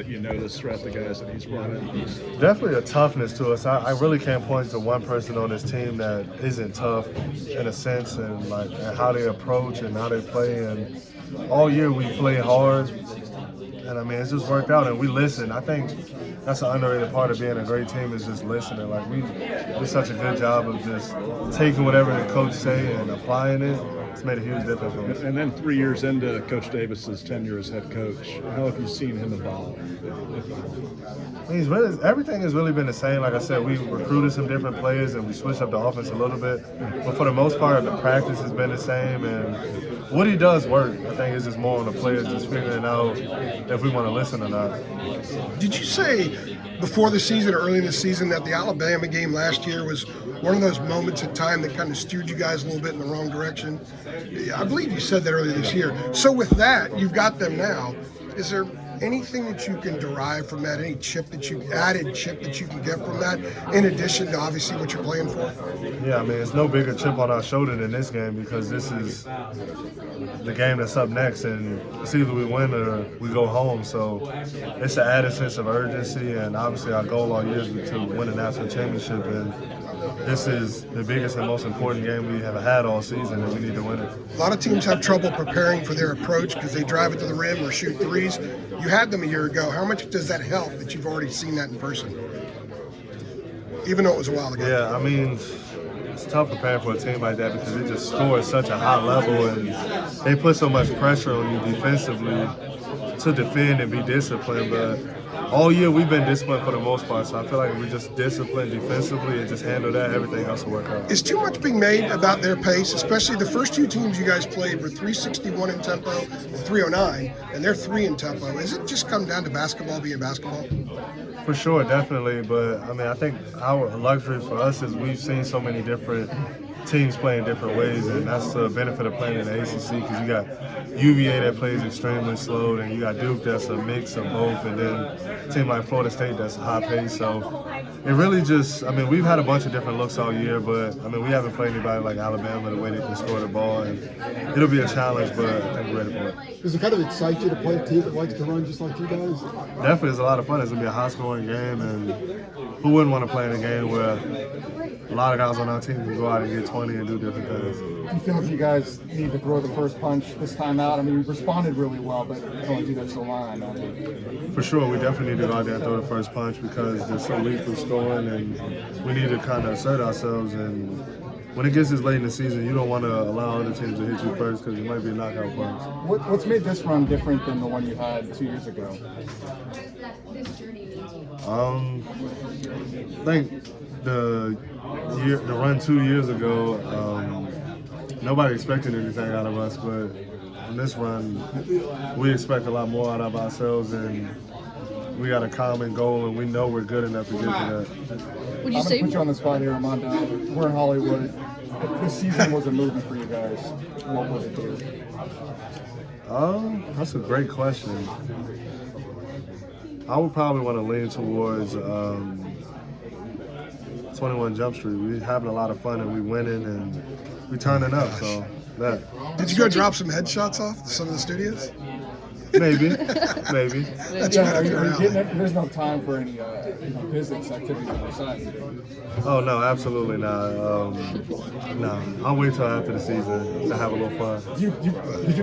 You notice throughout the guys that he's brought in? Definitely a toughness to us. I really can't point to one person on this team that isn't tough in a sense, and like and how they approach and how they play. And all year we play hard, and I mean it's just worked out. And we listen. I think that's an underrated part of being a great team is just listening. Like we do such a good job of just taking whatever the coach say and applying it. It's made a huge difference for us. And then 3 years into Coach Davis's tenure as head coach, how have you seen him evolve? Everything has really been the same. Like I said, we recruited some different players and we switched up the offense a little bit. But for the most part, the practice has been the same. And what he does work. I think it's just more on the players just figuring out if we want to listen or not. Did you say before the season or early in the season that the Alabama game last year was one of those moments in time that kind of steered you guys a little bit in the wrong direction? I believe you said that earlier this year. So with that, you've got them now. Is there anything that you can derive from that, any added chip that you can get from that, in addition to obviously what you're playing for? Yeah, I mean, it's no bigger chip on our shoulder than this game because this is the game that's up next, and it's either we win or we go home. So it's an added sense of urgency, and obviously our goal all year is to win a national championship, and this is the biggest and most important game we have had all season, and we need to win it. A lot of teams have trouble preparing for their approach because they drive it to the rim or shoot threes. You had them a year ago. How much does that help that you've already seen that in person? Even though it was a while ago. Yeah, I mean, it's tough preparing for a team like that because it just scores such a high level and they put so much pressure on you defensively to defend and be disciplined. But all year we've been disciplined for the most part, so I feel like if we just disciplined defensively and just handle that, everything else will work out. Is too much being made about their pace, especially the first two teams you guys played were 361 in tempo and 309, and they're 3 in tempo. Is it just come down to basketball being basketball? For sure, definitely. But I mean, I think our luxury for us is we've seen so many different teams play in different ways, and that's the benefit of playing in the ACC because you got UVA that plays extremely slow, and you got Duke that's a mix of both, and then a team like Florida State that's high pace. So it really just, I mean, we've had a bunch of different looks all year, but I mean, we haven't played anybody like Alabama the way they can score the ball, and it'll be a challenge, but I think we're ready for it. Does it kind of excite you to play a team that likes to run just like you guys? Definitely, it's a lot of fun. It's gonna be a high-scoring game, and who wouldn't want to play in a game where a lot of guys on our team can go out and get 20 and do different things. Do you feel like you guys need to throw the first punch this time out? I mean, you've responded really well, but you can only do that so long, I know. For sure, we definitely need to go out there and throw the first punch because they're so weak for scoring, and we need to kind of assert ourselves. And when it gets this late in the season, you don't want to allow other teams to hit you first because it might be a knockout punch. What's made this run different than the one you had 2 years ago? I think the run 2 years ago, nobody expected anything out of us, but in this run, we expect a lot more out of ourselves, and we got a common goal, and we know we're good enough to get to that. Would you I'm say? gonna put you on the spot here, Armando. We're in Hollywood. If this season was a movie for you guys, what would it do? That's a great question. I would probably want to lean towards 21 Jump Street. We're having a lot of fun and we winning and we turning up. So that. Did you go drop some headshots off to some of the studios? Maybe. That's Yeah, right up your alley. there's no time for any business activities on the side. Oh no, absolutely not. No, I'll wait till after the season to have a little fun. Did you